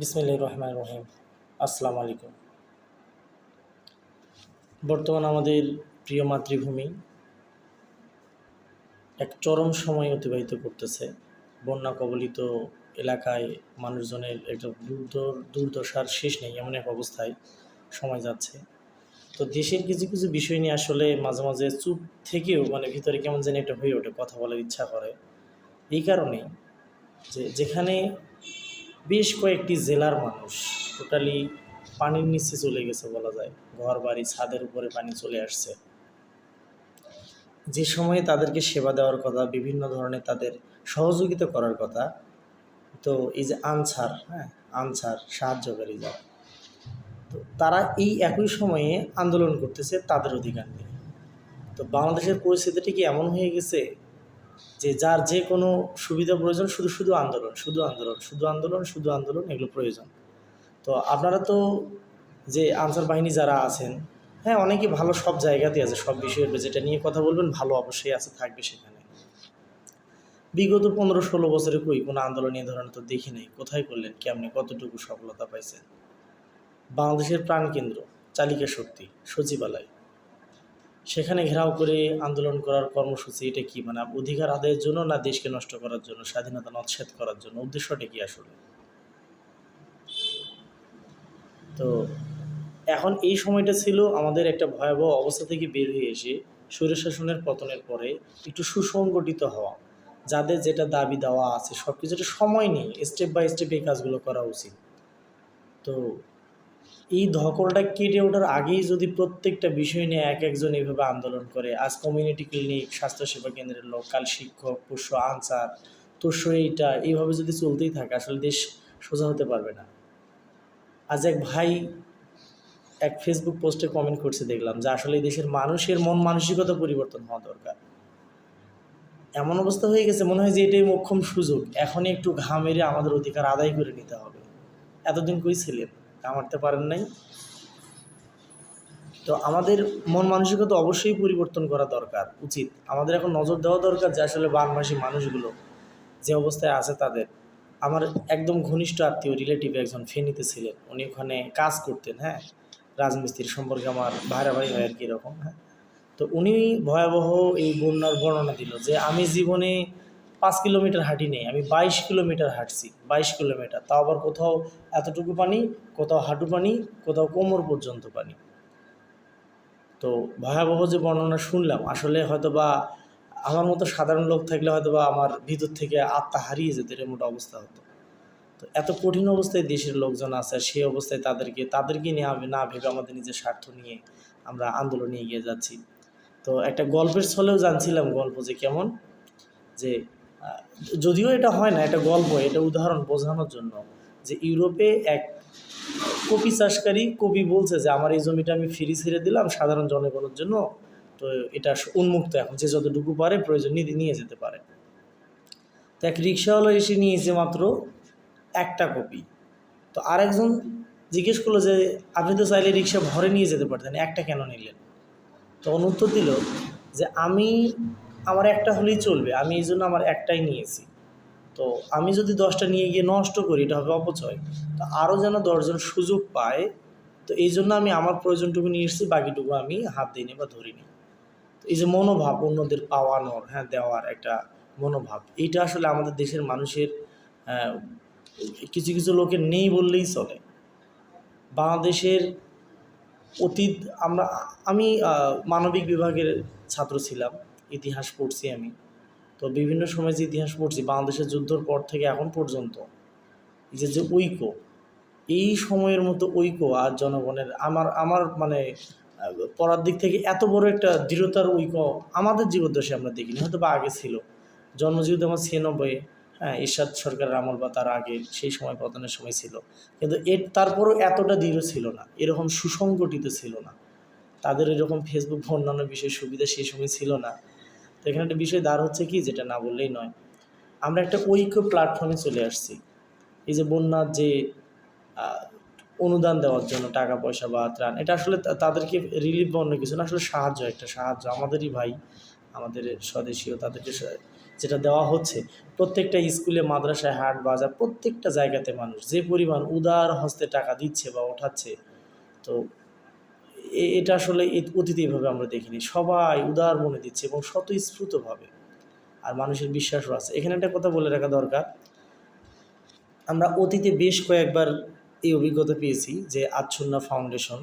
বিসমিল্লাহির রহমানির রহিম। আসসালামু আলাইকুম। বর্তমান আমাদের প্রিয় মাতৃভূমি এক চরম সময় অতিবাহিত করতেছে। বন্যা কবলিত এলাকায় মানুষজনের একটা দুর্দশার শেষ নেই, এমন এক অবস্থায় সময় যাচ্ছে। তো দেশের কিছু কিছু বিষয় নিয়ে আসলে মাঝে মাঝে চুপ থেকেও ভিতরে কেমন যেন একটা হয়ে ওঠে, কথা বলার ইচ্ছা করে। এই কারণেই যেখানে বেশ কয়েকটি জেলার মানুষ টোটালি পানির নিচে চলে গেছে বলা যায়, ঘর বাড়ি ছাদের উপরে পানি চলে আসছে। যে সময়ে তাদেরকে সেবা দেওয়ার কথা, বিভিন্ন ধরনের তাদের সহযোগিতা করার কথা, তো এই যে আনসার সাহায্যকারী যারা, তো তারা এই একই সময়ে আন্দোলন করতেছে তাদের অধিকার নিয়ে। তো বাংলাদেশের পরিস্থিতিটি কি এমন হয়ে গেছে যে যার যে কোনো সুবিধা প্রয়োজন, শুধু শুধু আন্দোলন, শুধু আন্দোলন, শুধু আন্দোলন, শুধু আন্দোলন, এগুলো প্রয়োজন। তো আপনারা তো যে আনসার বাহিনী যারা আছেন, হ্যাঁ, অনেকে ভালো, সব জায়গাতেই আছে, সব বিষয়ের যেটা নিয়ে কথা বলবেন ভালো অবশ্যই আছে, থাকবে সেখানে। বিগত 15-16 বছরে কোনো আন্দোলন এই ধরনের তো দেখি নেই। কোথায় করলেন, কেমনে, কতটুকু সফলতা পাইছেন? বাংলাদেশের প্রাণকেন্দ্র, চালিকা শক্তি, সচিবালয়, সেখানে ঘেরাও করে আন্দোলন করার কর্মসূচি, এটা কি অধিকার আদায়ের জন্য, না দেশকে নষ্ট করার জন্য, স্বাধীনতা নৎসেদ করার জন্য? উদ্দেশ্যটা কি আসলে? তো এখন এই সময়টা ছিল আমাদের একটা ভয়াবহ অবস্থা থেকে বের হয়ে এসে স্বৈরশাসনের পতনের পরে একটু সুসংগঠিত হওয়া, যাদের যেটা দাবি দেওয়া আছে সব কিছুটা সময় নেই, স্টেপ বাই স্টেপ এই কাজগুলো করা উচিত। তো এই ধকলটা কেটে ওঠার আগেই যদি প্রত্যেকটা বিষয় নিয়ে এক একজন এইভাবে আন্দোলন করে, আজ কমিউনিটি ক্লিনিক, স্বাস্থ্যসেবা কেন্দ্রের লোক, কাল শিক্ষক, পরশু আনসার, তরশু এইভাবে যদি চলতেই থাকে, আসলে দেশ সোজা হতে পারবে না। আজ এক ভাই এক ফেসবুক পোস্টে কমেন্ট করছে, দেখলাম যে আসলে দেশের মানুষের মন মানসিকতা পরিবর্তন হওয়া দরকার। এমন অবস্থা হয়ে গেছে, মনে হয় যে এটাই মোক্ষম সুযোগ, এখনই একটু ঘাম মেরে আমাদের অধিকার আদায় করে নিতে হবে। এতদিন কই ছিলেন? কামাতে পারেন নাই। তো আমাদের মন মানসিকতা অবশ্যই পরিবর্তন করা দরকার, উচিত। আমাদের এখন নজর দেওয়া দরকার যে আসলে বানভাসী মানুষগুলো যে অবস্থায় আছে তাদের। আমার একদম ঘনিষ্ঠ আত্মীয়, রিলেটিভ একজন ফেনীতে ছিলেন, উনি ওখানে কাজ করতেন, হ্যাঁ, রাজমিস্ত্রির সম্পর্কে আমার ভাই হয় আর কি এরকম, হ্যাঁ। তো উনি ভয়াবহ এই বন্যার বর্ণনা দিল যে আমি জীবনে 5 কিলোমিটার হাঁটি নেই, আমি 22 কিলোমিটার হাঁটছি, 22 কিলোমিটার, তাও আবার কোথাও এতটুকু পানি, কোথাও হাঁটু পানি, কোথাও কোমর পর্যন্ত পানি। তো ভয়াবহ যে বর্ণনা শুনলাম, আসলে হয়তো বা আমার মতো সাধারণ লোক থাকলে হয়তো বা আমার ভিতর থেকে আত্মা হারিয়ে যেত, এর মতো অবস্থা হতো। তো এত কঠিন অবস্থায় দেশের লোকজন আছে, সেই অবস্থায় তাদেরকে নিয়ে আমি না ভেবে আমাদের নিজের স্বার্থ নিয়ে আমরা আন্দোলনে এগিয়ে যাচ্ছি। তো একটা গল্পের ছলেও জানছিলাম, গল্প যে কেমন, যে যদিও এটা হয় না, এটা গল্প, এটা উদাহরণ বোঝানোর জন্য, যে ইউরোপে এক কপি চাষকারী কবি বলছে যে আমার এই জমিটা আমি ফ্রি ছেড়ে দিলাম সাধারণ জনগণের জন্য, তো এটা উন্মুক্ত, এখন যে যতটুকু পারে প্রয়োজন নিয়ে যেতে পারে। তো এক রিক্সাওয়ালা এসে নিয়েছে মাত্র একটা কপি। তো আরেকজন জিজ্ঞেস করলো যে আপনি তো চাইলে রিক্সা ভরে নিয়ে যেতে পারতেন, একটা কেন নিলেন? তখন উত্তর দিল যে আমার একটা হলেই চলবে, আমি এই জন্য আমার একটাই নিয়েছি। তো আমি যদি 10টা নিয়ে গিয়ে নষ্ট করি, এটা হবে অপচয়। তো আরও যেন 10জন সুযোগ পায়, তো এই জন্য আমি আমার প্রয়োজনটুকু নিয়ে এসেছি, বাকিটুকু আমি হাত দিইনি বা ধরিনি। তো এই যে মনোভাব, অন্যদের পাওয়ানোর, হ্যাঁ, দেওয়ার একটা মনোভাব, এইটা আসলে আমাদের দেশের মানুষের কিছু কিছু লোকের নেই বললেই চলে। বাংলাদেশের অতীত, আমি মানবিক বিভাগের ছাত্র ছিলাম, ইতিহাস পড়ছি আমি। তো বিভিন্ন সময় যে ইতিহাস পড়ছি, বাংলাদেশের যুদ্ধর পর থেকে এখন পর্যন্ত এই যে ঐক্য, এই সময়ের মতো ঐক্য আর জনগণের আমার পড়ার দিক থেকে এত বড় একটা দৃঢ়তার ঐক্য আমাদের জীবদ্দশায় আমরা দেখিনি, হয়তো বা আগে ছিল। জন্মজীবিত আমার 96, হ্যাঁ, এরশাদ সরকারের আমল বা তার আগে, সেই সময় পতনের সময় ছিল, কিন্তু তারপরও এতটা দৃঢ় ছিল না, এরকম সুসংগঠিত ছিল না, তাদের এরকম ফেসবুক বা অন্যান্য বিষয়ের সুবিধা সেই সময় ছিল না। তো এখানে একটা বিষয় দাঁড় হচ্ছে কি, যেটা না বললেই নয়, আমরা একটা ঐক্য প্ল্যাটফর্মে চলে আসছি। এই যে বন্যার যে অনুদান দেওয়ার জন্য টাকা পয়সা বা ত্রাণ, এটা আসলে তাদেরকে রিলিফ বা অন্য কিছু না, আসলে একটা সাহায্য, আমাদেরই ভাই, আমাদের স্বদেশীয়, তাদেরকে যেটা দেওয়া হচ্ছে, প্রত্যেকটা স্কুলে, মাদ্রাসায়, হাট বাজার, প্রত্যেকটা জায়গাতে মানুষ যে পরিমাণ উদার হস্তে টাকা দিচ্ছে বা ওঠাচ্ছে, তো এটা আসলে অতীতে এভাবে আমরা দেখিনি। সবাই উদার মনে দিচ্ছে এবং স্বতঃস্ফূর্তভাবে, আর মানুষের বিশ্বাসও আছে। এখানে একটা কথা বলে রাখা দরকার, আমরা অতীতে বেশ কয়েকবার এই অভিজ্ঞতা পেয়েছি যে আচ্ছন্না ফাউন্ডেশন,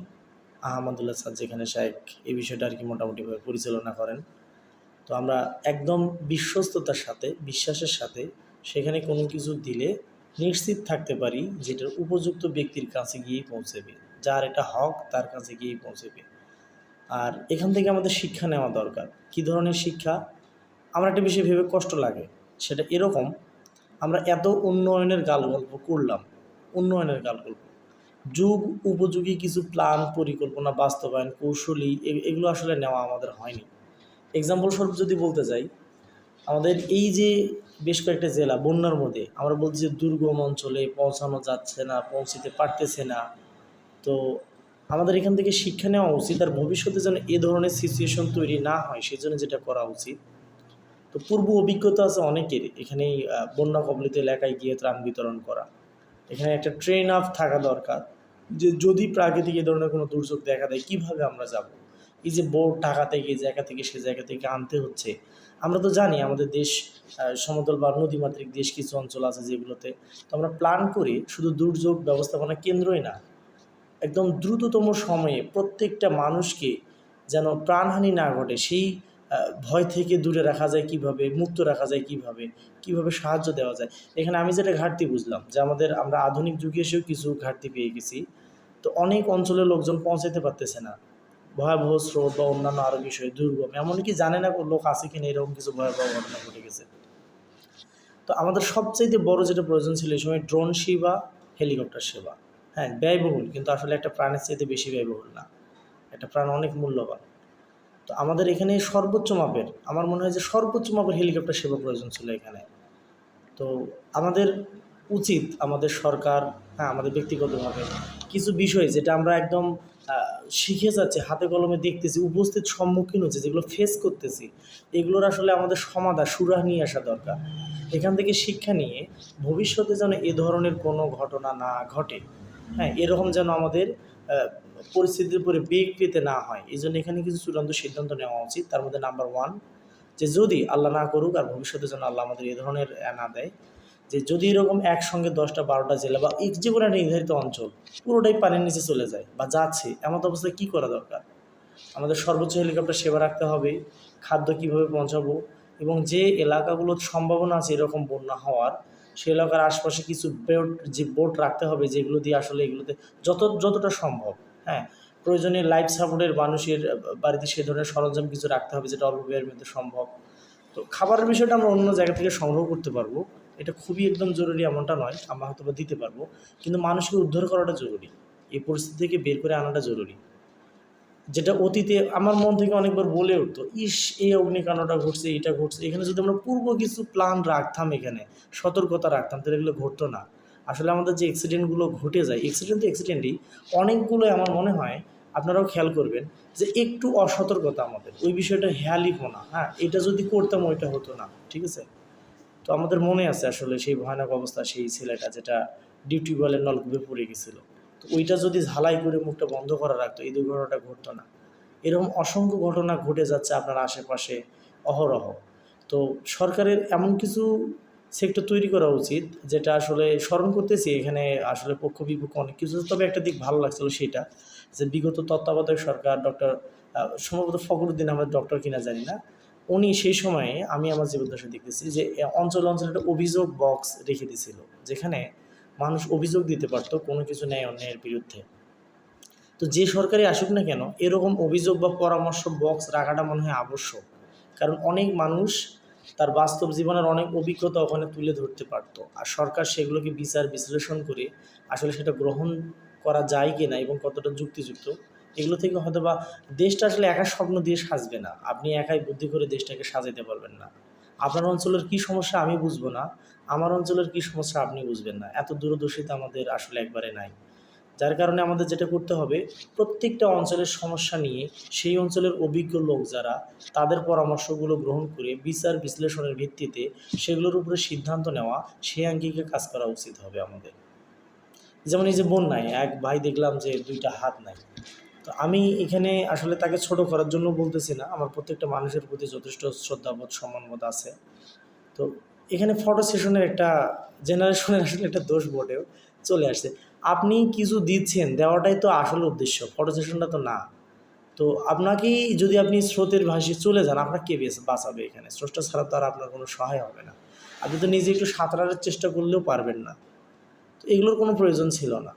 আহমদুল্লাহ স্যার যেখানে শায়েখ এই বিষয়টা আর কি মোটামুটিভাবে পরিচালনা করেন, তো আমরা একদম বিশ্বস্ততার সাথে, বিশ্বাসের সাথে সেখানে কোনো কিছু দিলে নিশ্চিত থাকতে পারি যেটার উপযুক্ত ব্যক্তির কাছে গিয়েই পৌঁছবে, যার এটা হক তার কাছে গিয়েই পৌঁছবে। আর এখান থেকে আমাদের শিক্ষা নেওয়া দরকার। কী ধরনের শিক্ষা? আমার একটা বিষয় ভেবে কষ্ট লাগে, সেটা এরকম, আমরা এত উন্নয়নের গালগল্প করলাম, উন্নয়নের গালগল্প, যুগ উপযোগী কিছু প্ল্যান, পরিকল্পনা, বাস্তবায়ন, কৌশলী এগুলো আসলে নেওয়া আমাদের হয়নি। এক্সাম্পল স্বরূপ যদি বলতে যাই, আমাদের এই যে বেশ কয়েকটা জেলা বন্যার মধ্যে, আমরা বলছি যে দুর্গম অঞ্চলে পৌঁছানো যাচ্ছে না, পৌঁছিতে পারতেছে না, তো আমাদের এখান থেকে শিক্ষা নেওয়া উচিত। আর ভবিষ্যতে যেন এ ধরনের সিচুয়েশন তৈরি না হয় সেজন্য যেটা করা উচিত, তো পূর্ব অভিজ্ঞতা আছে অনেকের এখানেই, বন্যা কবলিত এলাকায় গিয়ে ত্রাণ বিতরণ করা, এখানে একটা ট্রেন আপ থাকা দরকার যে যদি প্রাকৃতিক এ ধরনের কোনো দুর্যোগ দেখা দেয় কীভাবে আমরা যাব। এই যে বোট টাকা থেকে এই জায়গা থেকে সে জায়গা থেকে আনতে হচ্ছে, আমরা তো জানি আমাদের দেশ সমতল বা নদীমাতৃক দেশ, কিছু অঞ্চল আছে যেগুলোতে, তো আমরা প্ল্যান করি শুধু দুর্যোগ ব্যবস্থাপনা কেন্দ্রই না, একদম দ্রুততম সময়ে প্রত্যেকটা মানুষকে যেন প্রাণহানি না ঘটে সেই ভয় থেকে দূরে রাখা যায় কিভাবে, মুক্ত রাখা যায় কিভাবে, কিভাবে সাহায্য দেওয়া যায়। এখানে আমি যেটা ঘাটতি বুঝলাম যে আমরা আধুনিক যুগে এসেও কিছু ঘাটতি পেয়ে গেছি। তো অনেক অঞ্চলের লোকজন পৌঁছাতে পারতেছে না, ভয়াবহ স্রোত বা অন্যান্য আরও বিষয়, দুর্গম, এমনকি জানে না লোক আছে কিনা, এরকম কিছু ভয়াবহ ঘটনা ঘটে গেছে। তো আমাদের সবচাইতে বড় যেটা প্রয়োজন ছিল এই সময় ড্রোন সেবা, হেলিকপ্টার সেবা। হ্যাঁ, ব্যয়বহুল, কিন্তু আসলে একটা প্রাণের চাইতে বেশি ব্যয়বহুল না, একটা প্রাণ অনেক মূল্যবান। তো আমাদের এখানে সর্বোচ্চ মাপের, আমার মনে হয় যে সর্বোচ্চ মাপের হেলিকপ্টার সেবা প্রয়োজন ছিল এখানে। তো আমাদের উচিত, আমাদের সরকার, হ্যাঁ আমাদের ব্যক্তিগতভাবে কিছু বিষয় যেটা আমরা একদম শিখে যাচ্ছি, হাতে কলমে দেখতেছি, উপস্থিত সম্মুখীন হচ্ছে, যেগুলো ফেস করতেছি, এগুলোর আসলে আমাদের সমাধান সুরাহা নিয়ে আসা দরকার। এখান থেকে শিক্ষা নিয়ে ভবিষ্যতে যেন এ ধরনের কোনো ঘটনা না ঘটে, হ্যাঁ এরকম যেন আমাদের পরিস্থিতির উপরে বেগ পেতে না হয়, এই জন্য এখানে কিছু চূড়ান্ত সিদ্ধান্ত নেওয়া উচিত। তার মধ্যে নাম্বার 1, যে যদি আল্লাহ না করুক আর ভবিষ্যতে যেন আল্লাহ আমাদের এ ধরনের না দেয়, যে যদি এরকম একসঙ্গে 10টা 12টা জেলা বা যে কোনো একটা নির্ধারিত অঞ্চল পুরোটাই পানির নিচে চলে যায় বা যাচ্ছে, এমন অবস্থায় কী করা দরকার? আমাদের সর্বোচ্চ হেলিকপ্টার সেবা রাখতে হবে, খাদ্য কীভাবে পৌঁছাবো, এবং যে এলাকাগুলোর সম্ভাবনা আছে এরকম বন্যা হওয়ার, সে এলাকার আশপাশে কিছু বোট রাখতে হবে যেগুলো দিয়ে আসলে এগুলোতে যতটা সম্ভব, হ্যাঁ প্রয়োজনে লাইফ সাপোর্টের মানুষের বাড়িতে সে ধরনের সরঞ্জাম কিছু রাখতে হবে যেটা অল্প ব্যয়ের মধ্যে সম্ভব। তো খাবারের বিষয়টা আমরা অন্য জায়গা থেকে সংগ্রহ করতে পারবো, এটা খুবই একদম জরুরি এমনটা নয়, আমরা হয়তো বা দিতে পারবো, কিন্তু মানুষকে উদ্ধার করাটা জরুরি, এই পরিস্থিতি থেকে বের করে আনাটা জরুরি। যেটা অতীতে আমার মন থেকে অনেকবার বলে উঠতো, ইস এই অগ্নিকাণ্ডটা ঘটছে, এটা ঘটছে, এখানে যদি আমরা পূর্ব কিছু প্ল্যান রাখতাম, এখানে সতর্কতা রাখতাম, তাহলে এগুলো ঘটতো না। আসলে আমাদের যে অ্যাক্সিডেন্টগুলো ঘটে যায়, অ্যাক্সিডেন্ট তো অ্যাক্সিডেন্টই, অনেকগুলো আমার মনে হয় আপনারাও খেয়াল করবেন যে একটু অসতর্কতা আমাদের, ওই বিষয়টা হেয়ালিপনা, হ্যাঁ এটা যদি করতাম ওইটা হতো না, ঠিক আছে। তো আমাদের মনে আছে আসলে সেই ভয়ানক অবস্থা, সেই ছেলেটা যেটা টিউবওয়েলের নলকূপে পড়ে গেছিলো, তো ওইটা যদি ঝালাই করে মুখটা বন্ধ করা রাখতো এই দুর্ঘটনাটা ঘটতো না। এরকম অসংখ্য ঘটনা ঘটে যাচ্ছে আপনার আশেপাশে অহরহ। তো সরকারের এমন কিছু সেক্টর তৈরি করা উচিত, যেটা আসলে স্মরণ করতেছি এখানে আসলে পক্ষ বিপক্ষ অনেক কিছু, তবে একটা দিক ভালো লাগছিল সেটা, যে বিগত তত্ত্বাবধায়ক সরকার ডক্টর সম্ভবত ফখরুদ্দিন আহমেদ, ডক্টর কিনা জানি না, উনি সেই সময়ে আমি আমার জীবদ্দশায় দেখতেছি যে অঞ্চলে অঞ্চলে একটা অভিযোগ বক্স রেখে দিয়েছিল, যেখানে মানুষ অভিযোগ দিতে পারতো কোনো কিছু ন্যায় অন্যায়ের বিরুদ্ধে। তো যে সরকারই আসুক না কেন এরকম অভিযোগ বা পরামর্শ বক্স রাখাটা মনে হয় আবশ্যক, কারণ অনেক মানুষ তার বাস্তব জীবনের অনেক অভিজ্ঞতা ওখানে তুলে ধরতে পারতো, আর সরকার সেগুলোকে বিচার বিশ্লেষণ করে আসলে সেটা গ্রহণ করা যায় কি না এবং কতটা যুক্তিযুক্ত, এগুলো থেকে হয়তো বা দেশটা আসলে একা স্বপ্ন দিয়ে সাজবে না, আপনি একাই বুদ্ধি করে দেশটাকে সাজাতে পারবেন না। আপনার অঞ্চলের কী সমস্যা আমি বুঝবো না, আমার অঞ্চলের কী সমস্যা আপনি বুঝবেন না, এত দূরদর্শিতা আমাদের আসলে একবারে নাই। যার কারণে আমাদের যেটা করতে হবে, প্রত্যেকটা অঞ্চলের সমস্যা নিয়ে সেই অঞ্চলের অভিজ্ঞ লোক যারা, তাদের পরামর্শগুলো গ্রহণ করে বিচার বিশ্লেষণের ভিত্তিতে সেগুলোর উপরে সিদ্ধান্ত নেওয়া, সেই আঙ্গিকে কাজ করা উচিত হবে আমাদের। যেমন এই যে বন্যায় এক ভাই দেখলাম যে 2টা হাত নাই। তো আমি এখানে আসলে তাকে ছোট করার জন্য বলতেছি না, আমার প্রত্যেকটা মানুষের প্রতি যথেষ্ট শ্রদ্ধাবোধ সম্মানবোধ আছে। তো এখানে ফটো সেশনের একটা জেনারেশনের আসলে একটা দোষ বটেও চলে আসছে। আপনি কিছু দিচ্ছেন, দেওয়াটাই তো আসল উদ্দেশ্য, ফটো সেশনটা তো না। তো আপনাকেই যদি আপনি স্রোতের ভাসে চলে যান, আপনার কে বাঁচাবে এখানে? স্রষ্টা ছাড়া তো আর আপনার কোনো সহায় হবে না। আপনি তো নিজে একটু সাঁতরার চেষ্টা করলেও পারবেন না। তো এগুলোর কোনো প্রয়োজন ছিল না।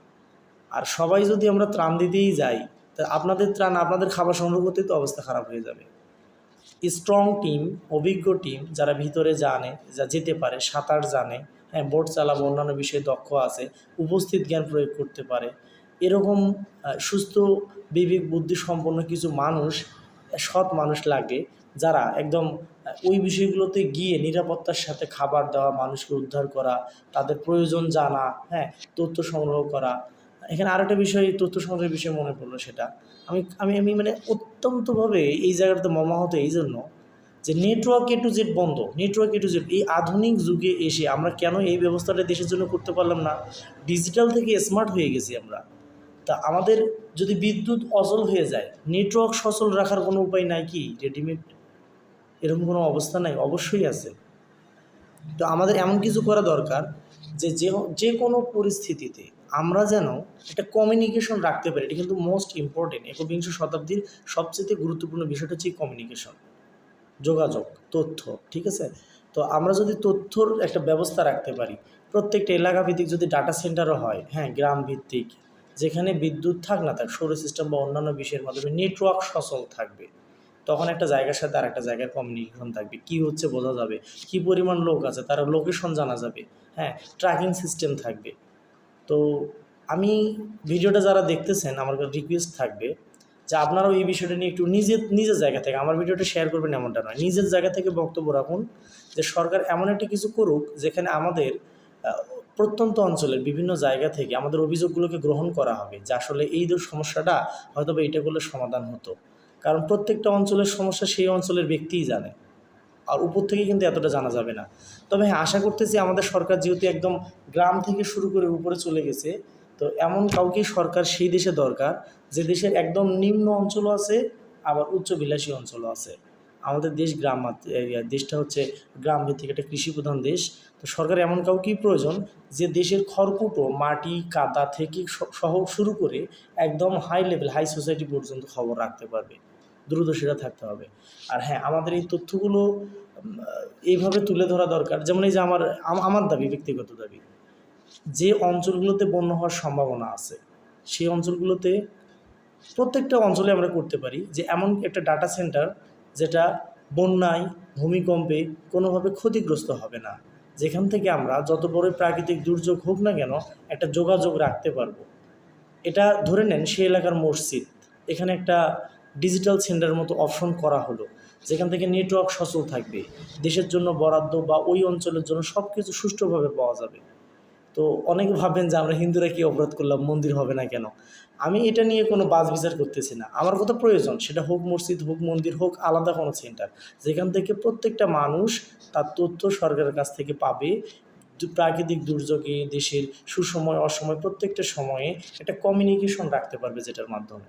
আর সবাই যদি আমরা ত্রাণ দিতেই যাই, তা আপনাদের ত্রাণ, আপনাদের খাবার সংগ্রহ করতেই তো অবস্থা খারাপ হয়ে যাবে। স্ট্রং টিম, অভিজ্ঞ টিম যারা ভিতরে জানে, যা যেতে পারে, সাঁতার জানে, হ্যাঁ, বোট চালাবো, অন্যান্য বিষয়ে দক্ষ আছে, উপস্থিত জ্ঞান প্রয়োগ করতে পারে, এরকম সুস্থ বিবেক বুদ্ধি সম্পন্ন কিছু মানুষ, সৎ মানুষ লাগে, যারা একদম ওই বিষয়গুলোতে গিয়ে নিরাপত্তার সাথে খাবার দেওয়া, মানুষকে উদ্ধার করা, তাদের প্রয়োজন জানা, হ্যাঁ, তথ্য সংগ্রহ করা। এখানে আরেকটা বিষয়, তথ্য সংগ্রহের বিষয় মনে পড়লো, সেটা আমি আমি আমি মানে অত্যন্তভাবে এই জায়গাটাতে মর্মাহত এই জন্য যে নেটওয়ার্ক এ টু জেড বন্ধ। নেটওয়ার্ক এ টু জেড এই আধুনিক যুগে এসে আমরা কেন এই ব্যবস্থাটা দেশের জন্য করতে পারলাম না? ডিজিটাল থেকে স্মার্ট হয়ে গেছি আমরা। তা আমাদের যদি বিদ্যুৎ অচল হয়ে যায়, নেটওয়ার্ক সচল রাখার কোনো উপায় নাই কি রেডিমেড? এরকম কোনো অবস্থা নাই? অবশ্যই আছে। তো আমাদের এমন কিছু করা দরকার যে যে কোনো পরিস্থিতিতে আমরা যেন একটা কমিউনিকেশন রাখতে পারি। এটা কিন্তু মোস্ট ইম্পর্টেন্ট। একবিংশ শতাব্দীর সবচেয়ে গুরুত্বপূর্ণ বিষয়টা হচ্ছে কমিউনিকেশন, যোগাযোগ, তথ্য। ঠিক আছে? তো আমরা যদি তথ্যর একটা ব্যবস্থা রাখতে পারি, প্রত্যেকটা এলাকা ভিত্তিক যদি ডাটা সেন্টারও হয়, হ্যাঁ, গ্রাম ভিত্তিক, যেখানে বিদ্যুৎ থাক না থাক, সৌর সিস্টেম বা অন্যান্য বিষয়ের মাধ্যমে নেটওয়ার্ক সচল থাকবে, তখন একটা জায়গার সাথে আর একটা জায়গার কমিউনিকেশন থাকবে, কি হচ্ছে বোঝা যাবে, কি পরিমাণ লোক আছে তার লোকেশন জানা যাবে, হ্যাঁ, ট্র্যাকিং সিস্টেম থাকবে। তো আমি ভিডিওটা যারা দেখতেছেন, আমার রিকোয়েস্ট থাকবে যে আপনারাও এই বিষয়টা নিয়ে একটু নিজের জায়গা থেকে, আমার ভিডিওটা শেয়ার করবেন এমনটা নয়, নিজের জায়গা থেকে বক্তব্য রাখুন যে সরকার এমন একটা কিছু করুক যেখানে আমাদের প্রত্যন্ত অঞ্চলের বিভিন্ন জায়গা থেকে আমাদের অভিযোগগুলোকে গ্রহণ করা হবে, যে আসলে এই সমস্যাটা হয়তো বা এটা করলে সমাধান হতো। কারণ প্রত্যেকটা অঞ্চলের সমস্যা সেই অঞ্চলের ব্যক্তিই জানে, আর উপর থেকে কিন্তু এতটা জানা যাবে না। তবে হ্যাঁ, আশা করতেছি আমাদের সরকার যেহেতু একদম গ্রাম থেকে শুরু করে উপরে চলে গেছে, তো এমন কাউকেই সরকার সেই দেশে দরকার যে দেশের একদম নিম্ন অঞ্চলও আছে, আবার উচ্চবিলাসী অঞ্চলও আছে। আমাদের দেশ দেশটা হচ্ছে গ্রাম ভিত্তিক একটা কৃষিপ্রধান দেশ। তো সরকার এমন কাউকেই প্রয়োজন যে দেশের খড়কুটো, মাটি, কাদা থেকে সহ শুরু করে একদম হাই লেভেল, হাই সোসাইটি পর্যন্ত খবর রাখতে পারবে। দূরদর্শীরা থাকতে হবে। আর হ্যাঁ, আমাদের এই তথ্যগুলো এইভাবে তুলে ধরা দরকার। যেমন এই যে আমার দাবি, ব্যক্তিগত দাবি, যে অঞ্চলগুলোতে বন্যা হওয়ার সম্ভাবনা আছে, সেই অঞ্চলগুলোতে, প্রত্যেকটা অঞ্চলে আমরা করতে পারি যে এমন একটা ডাটা সেন্টার যেটা বন্যায়, ভূমিকম্পে কোনোভাবে ক্ষতিগ্রস্ত হবে না, যেখান থেকে আমরা যত বড় প্রাকৃতিক দুর্যোগ হোক না কেন একটা যোগাযোগ রাখতে পারবো। এটা ধরে নেন সে এলাকার মসজিদ, এখানে একটা ডিজিটাল সেন্টারের মতো অপশন করা হলো, যেখান থেকে নেটওয়ার্ক সচল থাকবে, দেশের জন্য বরাদ্দ বা ওই অঞ্চলের জন্য সব কিছু সুষ্ঠুভাবে পাওয়া যাবে। তো অনেকে ভাববেন যে আমরা হিন্দুরা কি অপরাধ করলাম, মন্দির হবে না কেন? আমি এটা নিয়ে কোনো বাছ বিচার করতেছি না। আমার কথা প্রয়োজন, সেটা হোক মসজিদ, হোক মন্দির, হোক আলাদা কোনো সেন্টার, যেখান থেকে প্রত্যেকটা মানুষ তার তথ্য সরকারের কাছ থেকে পাবে। প্রাকৃতিক দুর্যোগে, দেশের সুসময় অসময় প্রত্যেকটা সময়ে একটা কমিউনিকেশন রাখতে পারবে, যেটার মাধ্যমে।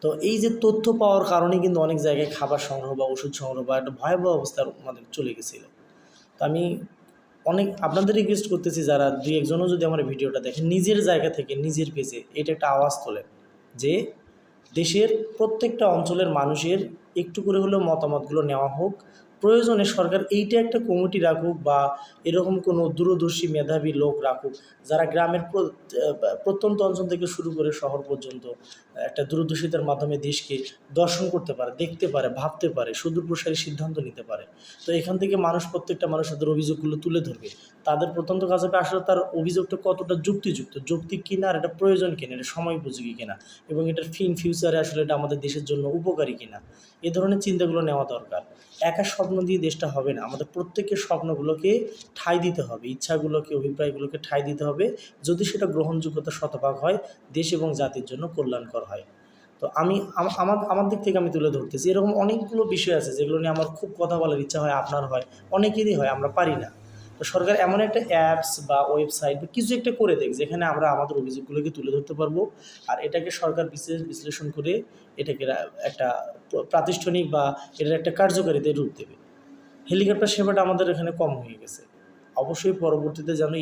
তো এই যে তথ্য পাওয়ার কারণে কিন্তু অনেক জায়গায় খাবার সংগ্রহ বা ওষুধ সংগ্রহ বা একটা ভয়াবহ অবস্থার আমাদের চলে গেছিলো। তো আমি আপনাদের রিকোয়েস্ট করতেছি, যারা দুই একজনও যদি আমার ভিডিওটা দেখেন, নিজের জায়গা থেকে নিজের পেজে এটা একটা আওয়াজ তোলেন যে দেশের প্রত্যেকটা অঞ্চলের মানুষের একটু করে হলেও মতামতগুলো নেওয়া হোক। প্রয়োজনে সরকার এইটা একটা কমিটি রাখুক বা এরকম কোনো দূরদর্শী মেধাবী লোক রাখুক, যারা গ্রামের প্রত্যন্ত অঞ্চল থেকে শুরু করে শহর পর্যন্ত একটা দূরদর্শিতার মাধ্যমে দেশকে দর্শন করতে পারে, দেখতে পারে, ভাবতে পারে, সুদূর প্রসারী সিদ্ধান্ত নিতে পারে। তো এখান থেকে প্রত্যেকটা মানুষ তাদের অভিযোগগুলো তুলে ধরবে। তাদের প্রত্যন্ত কাজ হবে আসলে তার অভিযোগটা কতটা যৌক্তিক কিনা, আর এটা প্রয়োজন কিনা, এটা সময় উপযোগী কিনা, এবং এটার ফিউচারে আসলে এটা আমাদের দেশের জন্য উপকারী কিনা, এ ধরনের চিন্তাগুলো নেওয়া দরকার। একা স্বপ্ন দিয়ে দেশটা হবে না, আমাদের প্রত্যেকের স্বপ্নগুলোকে ঠাঁই দিতে হবে, ইচ্ছাগুলোকে, অভিপ্রায়গুলোকে ঠাঁই দিতে হবে। যদি সেটা গ্রহণযোগ্যতা শতভাগ হয়, দেশ এবং জাতির জন্য কল্যাণকর হয়। তো আমি আমার দিক থেকে আমি তুলে ধরতেছি, এরকম অনেকগুলো বিষয় আছে যেগুলো নিয়ে আমার খুব কথা বলার ইচ্ছা হয়, আপনার হয়, অনেকেরই হয়, আমরা পারি না। তো সরকার এমন একটা অ্যাপস বা ওয়েবসাইট বা কিছু একটা করে দেখ যেখানে আমরা আমাদের অভিযোগগুলোকে তুলে ধরতে পারবো, আর এটাকে সরকার বিশ্লেষণ করে এটাকে একটা প্রাতিষ্ঠানিক বা এটার একটা কার্যকারিতায় রূপ দেবে। হেলিকপ্টার সেবাটা আমাদের এখানে কম হয়ে গেছে। অবশ্যই পরবর্তীতে যেন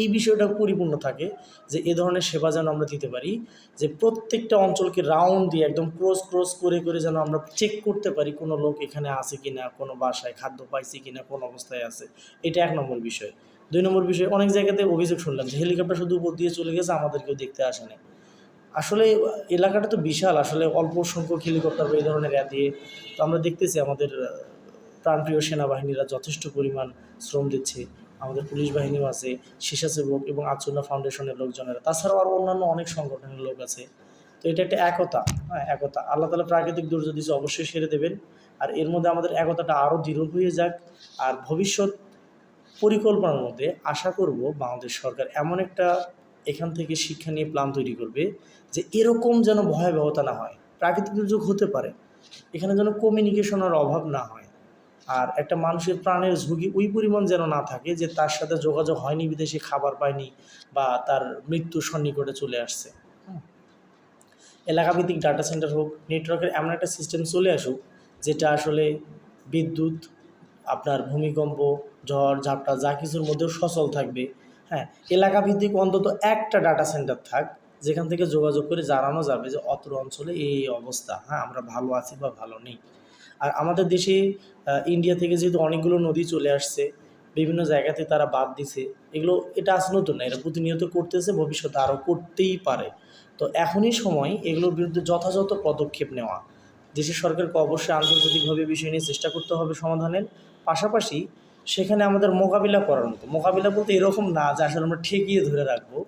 এই বিষয়টা পরিপূর্ণ থাকে, যে এ ধরনের সেবা যেন আমরা দিতে পারি, যে প্রত্যেকটা অঞ্চলকে রাউন্ড দিয়ে একদম ক্রস করে করে যেন আমরা চেক করতে পারি কোনো লোক এখানে আছে কি না, কোনো বাসায় খাদ্য পাইছে কি না, কোন অবস্থায় আছে। এটা 1 নম্বর বিষয়। 2 নম্বর বিষয়, অনেক জায়গাতে অভিযোগ শুনলাম যে হেলিকপ্টার শুধু উপর দিয়ে চলে গেছে, আমাদের কেউ দেখতে আসেনি। আসলে এলাকাটা তো বিশাল, আসলে অল্প সংখ্যক হেলিকপ্টার বা এই ধরনের দিয়ে তো আমরা দেখতেছি আমাদের প্রাণপ্রিয় সেনাবাহিনীরা যথেষ্ট পরিমাণ শ্রম দিচ্ছে, আমাদের পুলিশ বাহিনীও আছে, স্বেচ্ছাসেবক এবং আচুনা ফাউন্ডেশনের লোকজনেরা, তাছাড়াও আরও অন্যান্য অনেক সংগঠনের লোক আছে। তো এটা একটা একতা, হ্যাঁ একতা। আল্লাহ তাআলা প্রাকৃতিক দুর্যোগ দিচ্ছে, অবশ্যই সেরে দেবেন। আর এর মধ্যে আমাদের একতাটা আরও দৃঢ় হয়ে যাক। আর ভবিষ্যৎ পরিকল্পনার মধ্যে আশা করব বাংলাদেশ সরকার এমন একটা এখান থেকে শিক্ষা নিয়ে প্ল্যান তৈরি করবে যে এরকম যেন ভয়াবহতা না হয়। প্রাকৃতিক দুর্যোগ হতে পারে, এখানে যেন কমিউনিকেশনের অভাব না হয়, আর একটা মানুষের প্রাণের ঝুঁকি ওই পরিমাণ যেন না থাকে যে তার সাথে যোগাযোগ হয়নি বিদেশে খাবার পায়নি বা তার মৃত্যু সন্নিকটে চলে আসছে। এলাকাভিত্তিক ডাটা সেন্টার হোক, নেটওয়ার্কের এমন একটা সিস্টেম চলে আসুক যেটা আসলে বিদ্যুৎ, আপনার ভূমিকম্প, ঝড় ঝাপটা যা কিছুর মধ্যেও সচল থাকবে। হ্যাঁ, এলাকাভিত্তিক অন্তত একটা ডাটা সেন্টার থাক যেখান থেকে যোগাযোগ করে জানানো যাবে যে অত্র অঞ্চলে এই অবস্থা, হ্যাঁ আমরা ভালো আছি বা ভালো নেই। আর আমাদের দেশে ইন্ডিয়া থেকে যেহেতু অনেকগুলো নদী চলে আসছে, বিভিন্ন জায়গাতে তারা বাদ দিছে, এগুলো এটা আজ নতুন না, এটা প্রতিনিয়ত করতেছে, ভবিষ্যতে আরও করতেই পারে। তো এখনই সময় এগুলোর বিরুদ্ধে যথাযথ পদক্ষেপ নেওয়া। দেশের সরকারকে অবশ্যই আন্তর্জাতিকভাবে বিষয় নিয়ে চেষ্টা করতে হবে সমাধানের, পাশাপাশি সেখানে আমাদের মোকাবিলা করার মতো, মোকাবিলা বলতে এরকম না যে আসলে আমরা ঠেকিয়ে ধরে রাখবো,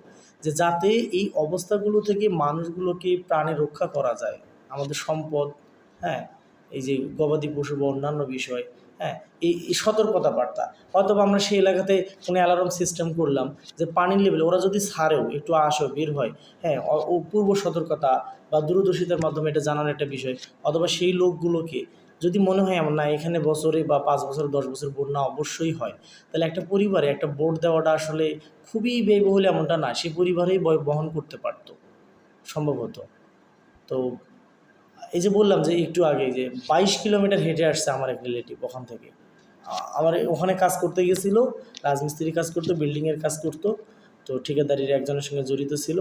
যে যাতে এই অবস্থাগুলো থেকে মানুষগুলোকে প্রাণে রক্ষা করা যায়, আমাদের সম্পদ, হ্যাঁ এই যে গবাদি পশু বা অন্যান্য বিষয়, হ্যাঁ এই সতর্কতা বার্তা। হয়তো আমরা সেই এলাকাতে কোনো অ্যালার্ম সিস্টেম করলাম যে পানির লেভেল ওরা যদি ছাড়েও একটু আসো বের হয়, হ্যাঁ ও পূর্ব সতর্কতা বা দূরদর্শিতার মাধ্যমে এটা জানানোর একটা বিষয়। অথবা সেই লোকগুলোকে যদি মনে হয় এমন না এখানে বছরে বা 5 বছর 10 বছর বন্যা অবশ্যই হয়, তাহলে একটা পরিবারে একটা বোর্ড দেওয়াটা আসলে খুবই ব্যয়বহুল এমনটা না, সে পরিবারেই বহন করতে পারতো সম্ভবত। তো এই যে বললাম যে একটু আগে যে 22 কিলোমিটার হেঁটে আসছে আমার এক রিলেটিভ ওখান থেকে, আমার ওখানে কাজ করতে গেছিলো, রাজমিস্ত্রি কাজ করতো, বিল্ডিংয়ের কাজ করতো। তো ঠিকাদারির একজনের সঙ্গে জড়িত ছিল।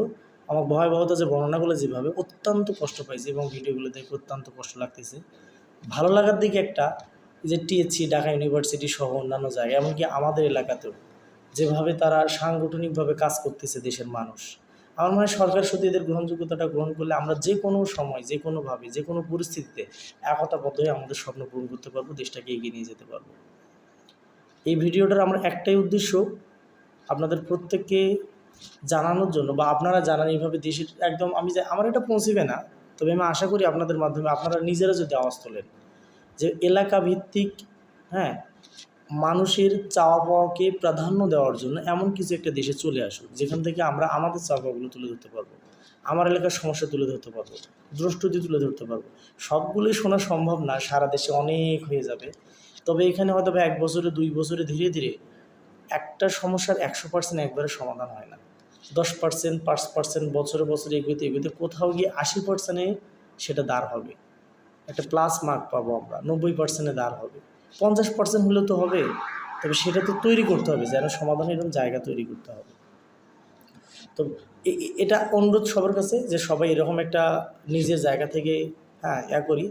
আমার ভয়াবহতা যে বর্ণনাগুলো যেভাবে, অত্যন্ত কষ্ট পাইছি এবং ভিডিওগুলো দেখে অত্যন্ত কষ্ট লাগতেছে। ভালো লাগার দিকে একটা, এই যে টিএসসি, ঢাকা ইউনিভার্সিটি সহ অন্যান্য জায়গায়, এমনকি আমাদের এলাকাতেও যেভাবে তারা সাংগঠনিকভাবে কাজ করতেছে দেশের মানুষ, আমার মনে হয় সরকার শুধু এদের গ্রহণযোগ্যতাটা গ্রহণ করলে আমরা যে কোনো সময়, যে কোনোভাবে, যে কোনো পরিস্থিতিতে একতাবদ্ধ হয়ে আমাদের স্বপ্ন পূরণ করতে পারবো, দেশটাকে এগিয়ে নিয়ে যেতে পারবো। এই ভিডিওটার আমার একটাই উদ্দেশ্য, আপনাদের প্রত্যেককে জানানোর জন্য, বা আপনারা জানান এইভাবে দেশের একদম, আমার এটা পৌঁছবে না, তবে আমি আশা করি আপনাদের মাধ্যমে আপনারা নিজেরা যদি আওয়াজ তোলেন যে এলাকা ভিত্তিক, হ্যাঁ মানুষের চাওয়া পাওয়াকে প্রাধান্য দেওয়ার জন্য এমন কিছু একটা দেশে চলে আসুক যেখান থেকে আমরা আমাদের চাওয়া পাওয়াগুলো তুলে ধরতে পারবো, আমার এলাকার সমস্যা তুলে ধরতে পারবো, দ্রষ্টতি তুলে ধরতে পারবো। সবগুলোই শোনা সম্ভব না, সারা দেশে অনেক হয়ে যাবে। তবে এখানে হয়তো 1 বছরে 2 বছরে ধীরে ধীরে একটা সমস্যার 100% একবারে সমাধান হয় না। 10%, 5% বছরে বছরে এগোতে এগোতে কোথাও গিয়ে 80%-এ সেটা দাঁড় হবে, একটা প্লাস মার্ক পাবো আমরা, 90%-এ দাঁড় হবে। 50% হলেও তো হবে, তবে সেটা তো তৈরি করতে হবে, যেন সমাধানের এরকম জায়গা তৈরি করতে হবে। তো এটা অনুরোধ সবার কাছে যে সবাই এরকম একটা নিজের জায়গা থেকে, হ্যাঁ করি।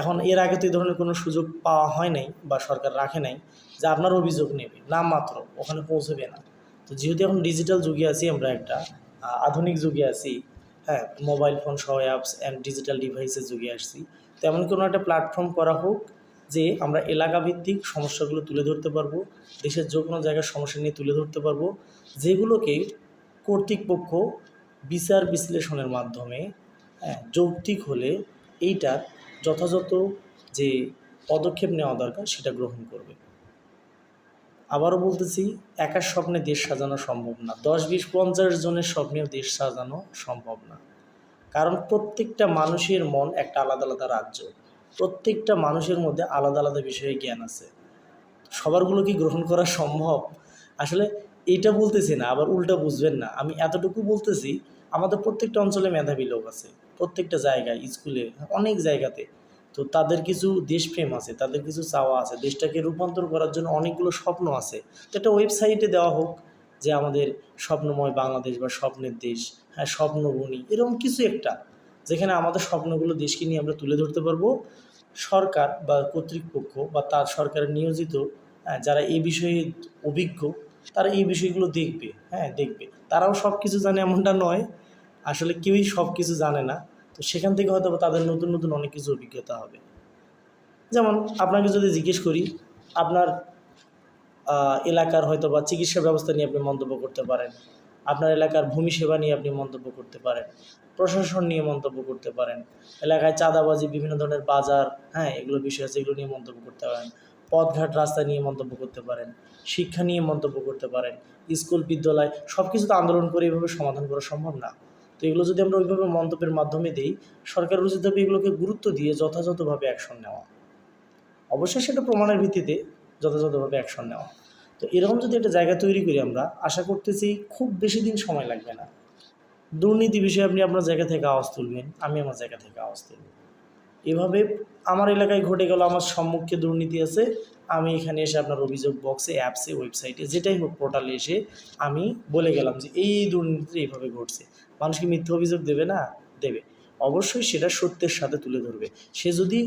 এখন এর আগে তো এই ধরনের কোনো সুযোগ পাওয়া হয় নাই বা সরকার রাখে নাই যে আপনার অভিযোগ নেবে, নামমাত্র ওখানে পৌঁছবে না। তো যেহেতু এখন ডিজিটাল যুগে আছি, আমরা একটা আধুনিক যুগে আছি, হ্যাঁ মোবাইল ফোন সহ অ্যাপস অ্যান্ড ডিজিটাল ডিভাইসের যুগে আসছি, তো এমন কোনো একটা প্ল্যাটফর্ম করা হোক যে আমরা এলাকাভিত্তিক সমস্যাগুলো তুলে ধরতে পারবো, দেশের যে কোনো জায়গার সমস্যা নিয়ে তুলে ধরতে পারবো, যেগুলোকে কর্তৃপক্ষ বিচার বিশ্লেষণের মাধ্যমে, হ্যাঁ যৌক্তিক হলে এইটার যথাযথ যে পদক্ষেপ নেওয়া দরকার সেটা গ্রহণ করবে। আবারও বলতেছি, একার স্বপ্নে দেশ সাজানো সম্ভব না, 10, 20, 50 জনের স্বপ্নেও দেশ সাজানো সম্ভব না। কারণ প্রত্যেকটা মানুষের মন একটা আলাদা আলাদা রাজ্য, প্রত্যেকটা মানুষের মধ্যে আলাদা আলাদা বিষয়ে জ্ঞান আছে। সবারগুলো কি গ্রহণ করা সম্ভব? আসলে এইটা বলতেছি না, আবার উল্টা বুঝবেন না। আমি এতটুকু বলতেছি, আমাদের প্রত্যেকটা অঞ্চলে মেধাবী লোক আছে, প্রত্যেকটা জায়গায়, স্কুলে, অনেক জায়গাতে। তো তাদের কিছু দেশপ্রেম আছে, তাদের কিছু চাওয়া আছে, দেশটাকে রূপান্তর করার জন্য অনেকগুলো স্বপ্ন আছে। তো একটা ওয়েবসাইটে দেওয়া হোক যে আমাদের স্বপ্নময় বাংলাদেশ বা স্বপ্নের দেশ, হ্যাঁ, স্বপ্নবনী, এরকম কিছু একটা, যেখানে আমাদের স্বপ্নগুলো দেশকে নিয়ে আমরা তুলে ধরতে পারবো। সরকার বা কর্তৃপক্ষ বা তার সরকারের নিয়োজিত যারা এই বিষয়ে অভিজ্ঞ, তারা এই বিষয়গুলো দেখবে, হ্যাঁ দেখবে। তারাও সব কিছু জানে এমনটা নয়, আসলে কেউই সব কিছু জানে না। তো সেখান থেকে হয়তো তাদের নতুন নতুন অনেক কিছু অভিজ্ঞতা হবে। যেমন আপনাকে যদি জিজ্ঞেস করি, আপনার এলাকার হয়তো বা চিকিৎসা ব্যবস্থা নিয়ে আপনি মন্তব্য করতে পারেন, আপনার এলাকার ভূমি সেবা নিয়ে আপনি মন্তব্য করতে পারেন, প্রশাসন নিয়ে মন্তব্য করতে পারেন, এলাকায় চাঁদাবাজি, বিভিন্ন ধরনের বাজার, হ্যাঁ এগুলো বিষয় আছে, এগুলো নিয়ে মন্তব্য করতে পারেন, পথঘাট রাস্তা নিয়ে মন্তব্য করতে পারেন, শিক্ষা নিয়ে মন্তব্য করতে পারেন, স্কুল বিদ্যালয়, সব কিছু তো আন্দোলন করে এইভাবে সমাধান করা সম্ভব না। তো এগুলো যদি আমরা ওইভাবে মন্তব্যের মাধ্যমে দিই, সরকারের উচিত হবে এগুলোকে গুরুত্ব দিয়ে যথাযথভাবে অ্যাকশন নেওয়া, অবশ্যই সেটা প্রমাণের ভিত্তিতে যথাযথভাবে অ্যাকশন নেওয়া। তো এরকম যদি একটা জায়গা তৈরি করি, আমরা আশা করতেছি খুব বেশি দিন সময় লাগবে না। দুর্নীতি বিষয়ে আপনি আপনার জায়গা থেকে আওয়াজ তুলবেন, আমি আমার জায়গা থেকে আওয়াজ তুলব। এভাবে আমার এলাকায় ঘটে গেল, আমার সম্মুখে দুর্নীতি আছে, আমি এখানে এসে আপনার অভিযোগ বক্সে, অ্যাপসে, ওয়েবসাইটে, যেটাই হোক, পোর্টালে এসে আমি বলে গেলাম যে এই দুর্নীতি এইভাবে ঘটছে। মানুষ কি মিথ্যা অভিযোগ দেবে না? দেবে। অবশ্যই সেটা সত্যের সাথে তুলে ধরবে। সে যদি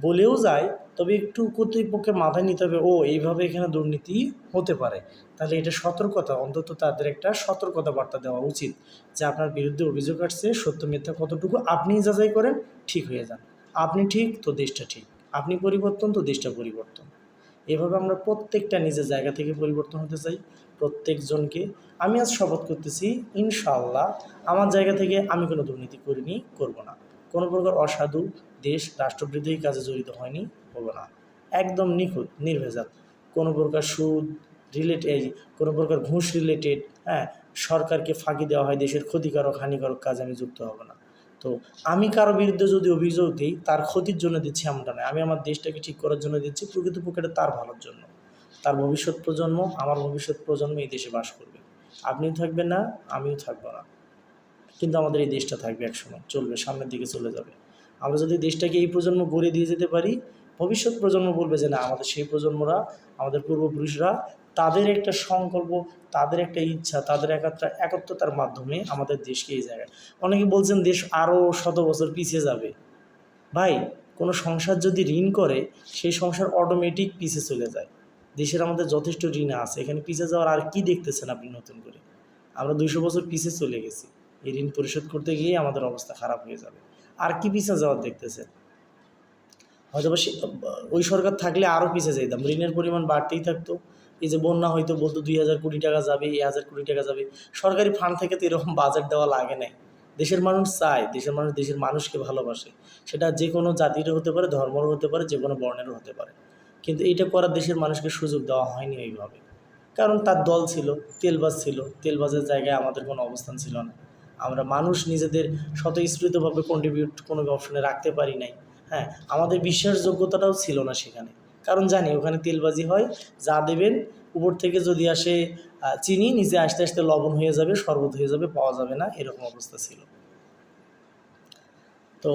বলেও যায়, তবে একটু কর্তৃপক্ষের মাথায় নিতে হবে, ও এইভাবে এখানে দুর্নীতি হতে পারে, তাহলে এটা সতর্কতা, অন্তত তাদের একটা সতর্কতা বার্তা দেওয়া উচিত যে আপনার বিরুদ্ধে অভিযোগ আসছে, সত্য মিথ্যা কতটুকু আপনিই যাচাই করেন, ঠিক হয়ে যান। আপনি ঠিক তো দেশটা ঠিক, আপনি পরিবর্তন তো দেশটা পরিবর্তন। এভাবে আমরা প্রত্যেকটা নিজের জায়গা থেকে পরিবর্তন হতে চাই, প্রত্যেকজনকে। আমি আজ শপথ করতেছি, ইনশাআল্লাহ আমার জায়গা থেকে আমি কোনো দুর্নীতি করিনি, করব না, কোনো প্রকার অসাধু, দেশ রাষ্ট্রবিরোধী কাজে জড়িত হয়নি, হবো না। একদম নিখুঁত, নির্ভেজাল, কোনো প্রকার সুদ রিলেটেড, কোনো প্রকার ঘুষ রিলেটেড, হ্যাঁ, সরকারকে ফাঁকি দেওয়া হয়, দেশের ক্ষতিকারক হানিকারক কাজে আমি যুক্ত হব না। তো আমি কারো বিরুদ্ধে যদি অভিযোগ দিই, তার ক্ষতির জন্য দিচ্ছি এমনটা নয়, আমি আমার দেশটাকে ঠিক করার জন্য দিচ্ছি, প্রকৃতপক্ষে তার ভালোর জন্য। তার ভবিষ্যৎ প্রজন্ম, আমার ভবিষ্যৎ প্রজন্ম এই দেশে বাস করবে। আপনিও থাকবেন না, আমিও থাকবো না, কিন্তু আমাদের এই দেশটা থাকবে, একসময় চলবে, সামনের দিকে চলে যাবে। আমরা যদি দেশটাকে এই প্রজন্ম গড়ে দিয়ে যেতে পারি, ভবিষ্যৎ প্রজন্ম বলবে যে না, আমাদের সেই প্রজন্মরা, আমাদের পূর্বপুরুষরা, তাদের একটা সংকল্প, তাদের একটা ইচ্ছা, তাদের একত্রতার মাধ্যমে আমাদের দেশকে এই জায়গায়। অনেকে বলছেন দেশ আরও শত বছর পিছিয়ে যাবে। ভাই, কোনো সংসার যদি ঋণ করে, সেই সংসার অটোমেটিক পিছিয়ে চলে যায়। দেশের আমাদের যথেষ্ট ঋণ আছে, এখানে পিছিয়ে যাওয়ার আর কি দেখতেছেন আপনি নতুন করে? আমরা 200 বছর পিছিয়ে চলে গেছি, এই ঋণ পরিশোধ করতে গিয়ে আমাদের অবস্থা খারাপ হয়ে যাবে। আর কি পিছিয়ে যাওয়ার দেখতেছেন? হয়তো বা ওই সরকার থাকলে আরও পিছিয়ে যেতাম, ঋণের পরিমাণ বাড়তেই থাকতো। এই যে বন্যা হয়তো বলতো 2000 কোটি টাকা যাবে, 1000 কোটি টাকা যাবে, সরকারি ফান্ড থেকে তো এরকম বাজেট দেওয়া লাগে নাই। দেশের মানুষ চায়, দেশের মানুষ দেশের মানুষকে ভালোবাসে, সেটা যে কোনো জাতিরও হতে পারে, ধর্মেরও হতে পারে, যে কোনো বর্ণেরও হতে পারে। কিন্তু এইটা করার দেশের মানুষকে সুযোগ দেওয়া হয়নি ওইভাবে, কারণ তার দল ছিল, তেলবাজ ছিল, তেলবাজের জায়গায় আমাদের কোনো অবস্থান ছিল না। আমরা মানুষ নিজেদের স্বতঃস্ফূর্তভাবে কন্ট্রিবিউট কোনো অপশনে রাখতে পারি নাই। হ্যাঁ, আমাদের বিশ্বাসযোগ্যতাটাও ছিল না সেখানে, কারণ জানি ওখানে তেলবাজি হয়, যা দেবেন উপর থেকে যদি আসে চিনি, নিচে আসতে আসতে লবণ হয়ে যাবে, শরবত হয়ে যাবে, পাওয়া যাবে না, এরকম অবস্থা ছিল। তো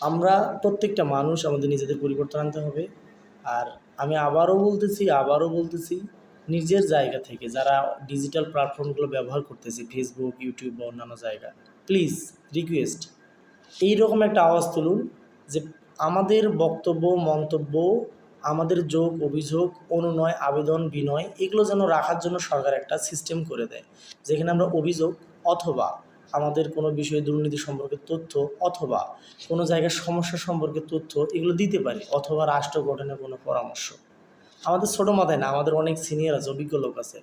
আমরা প্রত্যেকটা মানুষ আমাদের নিজেদের পরিবর্তন আনতে হবে। আর আমি আবারও বলতেছি, নিজের জায়গা থেকে যারা ডিজিটাল প্ল্যাটফর্মগুলো ব্যবহার করতেছি, ফেসবুক, ইউটিউব বা অন্যান্য জায়গা, প্লিজ রিকোয়েস্ট, এইরকম একটা আওয়াজ তুলুন যে আমাদের বক্তব্য, মন্তব্য, আমাদের যোগ, অভিযোগ, অনুনয়, আবেদন, বিনয়, এগুলো যেন রাখার জন্য সরকার একটা সিস্টেম করে দেয়, যেখানে আমরা অভিযোগ, অথবা আমাদের কোনো বিষয়ে দুর্নীতি সম্পর্কে তথ্য, অথবা কোনো জায়গার সমস্যা সম্পর্কে তথ্য, এগুলো দিতে পারি, অথবা রাষ্ট্র গঠনের কোনো পরামর্শ। আমাদের ছোটো মাথায় না, আমাদের অনেক সিনিয়র আছে, অভিজ্ঞ লোক আছে,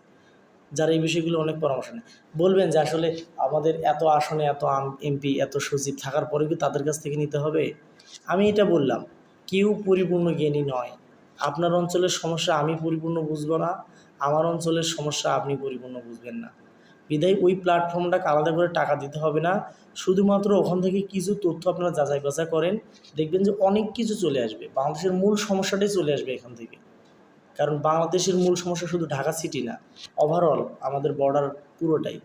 যারা এই বিষয়গুলো অনেক পরামর্শ নেয়। বলবেন যে আসলে আমাদের এত আসনে এত এমপি, এত সচিব থাকার পরেও কি তাদের কাছ থেকে নিতে হবে? আমি এটা বললাম, কেউ পরিপূর্ণ জ্ঞানী নয়। আপনার অঞ্চলের সমস্যা আমি পরিপূর্ণ বুঝবো না, আমার অঞ্চলের সমস্যা আপনি পরিপূর্ণ বুঝবেন না। বিধায় ওই প্ল্যাটফর্মটাকে আলাদা করে টাকা দিতে হবে না, শুধুমাত্র ওখান থেকে কিছু তথ্য আপনারা যাচাই বাছাই করেন, দেখবেন যে অনেক কিছু চলে আসবে। বাংলাদেশের মূল সমস্যাটাই চলে আসবে এখান থেকে। কারণ বাংলাদেশের মূল সমস্যা শুধু ঢাকা সিটি না, ওভারঅল আমাদের বর্ডার পুরোটাই।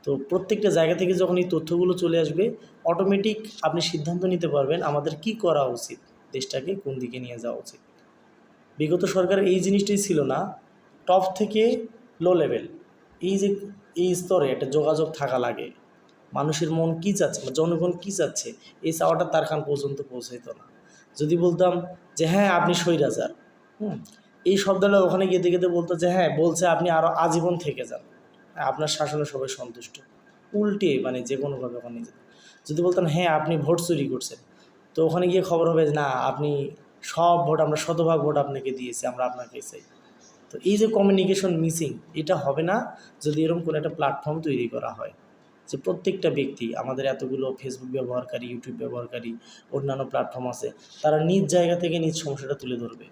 তো প্রত্যেকটা জায়গা থেকে যখন এই তথ্যগুলো চলে আসবে, অটোমেটিক আপনি সিদ্ধান্ত নিতে পারবেন আমাদের কি করা উচিত, দেশটাকে কোন দিকে নিয়ে যাওয়া উচিত। বিগত সরকারের এই জিনিসটাই ছিল না, টপ থেকে লো লেভেল, এই যে এই স্তরে একটা যোগাযোগ থাকা লাগে, মানুষের মন কী চাচ্ছে, জনগণ কী চাচ্ছে, এই চাওয়াটা তার কান পর্যন্ত পৌঁছাইতো না। যদি বলতাম যে হ্যাঁ আপনি স্বৈরাচার, এই শব্দটা ওখানে গিয়ে দেখে বলতো যে হ্যাঁ বলছে আপনি আরও আজীবন থেকে যান, আপনার শাসনে সবাই সন্তুষ্ট, উল্টে মানে যে কোনোভাবে ওখানে যেত। যদি বলতেন হ্যাঁ আপনি ভোট চুরি করছেন, তো ওখানে গিয়ে খবর হবে যে না আপনি সব ভোট, আমরা শতভাগ ভোট আপনাকে দিয়েছি, আমরা আপনাকে চাই। তো এই যে কমিউনিকেশন মিসিং, এটা হবে না যদি এরকম কোনো একটা প্ল্যাটফর্ম তৈরি করা হয় যে প্রত্যেকটা ব্যক্তি, আমাদের এতগুলো ফেসবুক ব্যবহারকারী, ইউটিউব ব্যবহারকারী, অন্যান্য প্ল্যাটফর্ম আছে, তারা নিজ জায়গা থেকে নিজ সমস্যাটা তুলে ধরবে।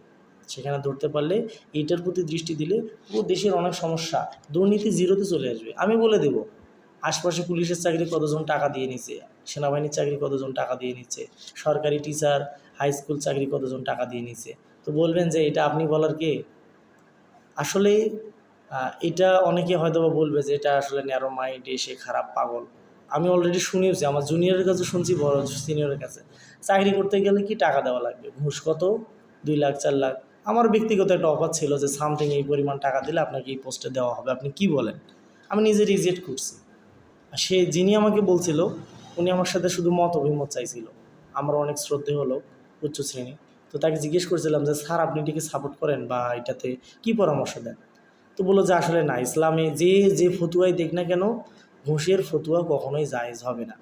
সেখানে ধরতে পারলে, এইটার প্রতি দৃষ্টি দিলে পুরো দেশের অনেক সমস্যা, দুর্নীতি জিরোতে চলে আসবে। আমি বলে দেব আশপাশে পুলিশের চাকরি কতজন টাকা দিয়ে নিচ্ছে, সেনাবাহিনীর চাকরি কতজন টাকা দিয়ে নিচ্ছে, সরকারি টিচার, হাই স্কুল চাকরি কতজন টাকা দিয়ে নিচ্ছে। তো বলবেন যে এটা আপনি বলার কে? আসলে এটা অনেকে হয়তো বা বলবে যে এটা আসলে ন্যারো মাইন্ড, সে খারাপ, পাগল। আমি অলরেডি শুনেওছি, আমার জুনিয়রের কাছে শুনছি, বড় সিনিয়রের কাছে। চাকরি করতে গেলে কি টাকা দেওয়া লাগবে, ঘুষ কত, 2 লাখ 4 লাখ। আমার ব্যক্তিগত একটা অফার ছিল যে সামথিং এই পরিমাণ টাকা দিলে আপনাকে এই পোস্টে দেওয়া হবে, আপনি কি বলেন? আমি নিজে রিজেক্ট করছি। আর সে যিনি আমাকে বলছিল, উনি আমার সাথে শুধু মত অভিমত চাইছিল। আমার অনেক শ্রদ্ধেয় হলো, উচ্চ শ্রেণী। তো তাকে জিজ্ঞেস করছিলাম যে স্যার আপনি এটাকে সাপোর্ট করেন বা এটাতে কি পরামর্শ দেন? তো বললো যে আসলে না, ইসলামে যে যে ফতুয়াই দেখ না কেন, ঘুষের ফতুয়া কখনোই জায়েজ হবে না।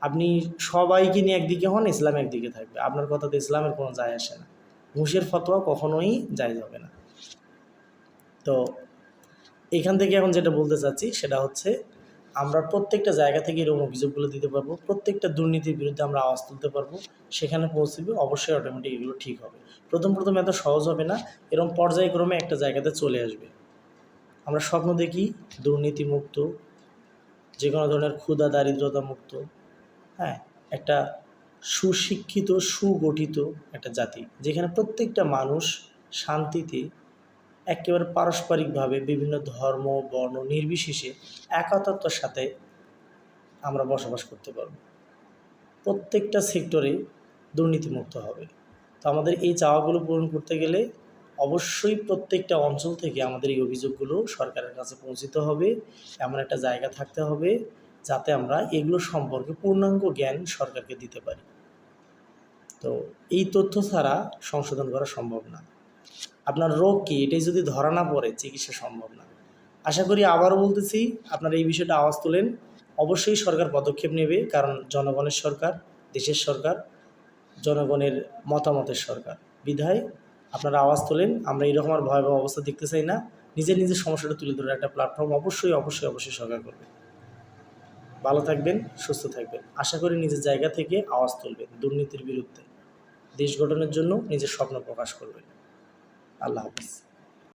আপনি সবাইকে নিয়ে একদিকে হন, ইসলাম একদিকে থাকবে, আপনার কথাতে ইসলামের কোনো যায় আসে না। ঘুষের ফতোয়া কখনোই জায়েজ হবে না। তো এখান থেকে এখন যেটা বলতে চাচ্ছি সেটা হচ্ছে, আমরা প্রত্যেকটা জায়গা থেকে এরকম অভিযোগগুলো দিতে পারবো, প্রত্যেকটা দুর্নীতির বিরুদ্ধে আমরা আওয়াজ তুলতে পারবো, সেখানে পৌঁছবে, অবশ্যই অটোমেটিক এগুলো ঠিক হবে। প্রথম প্রথম এত সহজ হবে না, এরকম পর্যায়ক্রমে একটা জায়গাতে চলে আসবে। আমরা স্বপ্ন দেখি দুর্নীতিমুক্ত, যে কোনো ধরনের ক্ষুধা দারিদ্রতা মুক্ত, হ্যাঁ, একটা সুশিক্ষিত সুগঠিত একটা জাতি, যেখানে প্রত্যেকটা মানুষ শান্তিতে একেবারে পারস্পরিকভাবে বিভিন্ন ধর্ম বর্ণ নির্বিশেষে একাত্মতার সাথে আমরা বসবাস করতে পারব। প্রত্যেকটা সেক্টরে দুর্নীতিমুক্ত হবে। তো আমাদের এই চাওয়াগুলো পূরণ করতে গেলে অবশ্যই প্রত্যেকটা অঞ্চল থেকে আমাদের এই অভিযোগগুলো সরকারের কাছে পৌঁছতে হবে, এমন একটা জায়গা থাকতে হবে যাতে আমরা এগুলো সম্পর্কে পূর্ণাঙ্গ জ্ঞান সরকারকে দিতে পারি। তো এই তথ্য ছাড়া সংশোধন করা সম্ভব না। আপনার রোগ কী এটাই যদি ধরা না পড়ে, চিকিৎসা সম্ভব না। আশা করি, আবারও বলতেছি, আপনারা এই বিষয়টা আওয়াজ তোলেন। অবশ্যই সরকার পদক্ষেপ নেবে, কারণ জনগণের সরকার, দেশের সরকার, জনগণের মতামতের সরকার। বিধায় আপনারা আওয়াজ তোলেন। আমরা এরকম আর ভয়াবহ অবস্থা দেখতে চাই না। নিজের নিজের সমস্যাটা তুলে ধরে একটা প্ল্যাটফর্ম অবশ্যই অবশ্যই অবশ্যই সরকার করবে। ভালো থাকবেন, সুস্থ থাকবেন। আশা করি নিজের জায়গা থেকে আওয়াজ তুলবেন দুর্নীতির বিরুদ্ধে, দেশ গঠনের জন্য নিজের স্বপ্ন প্রকাশ করবেন। আল্লাহ হাফিজ।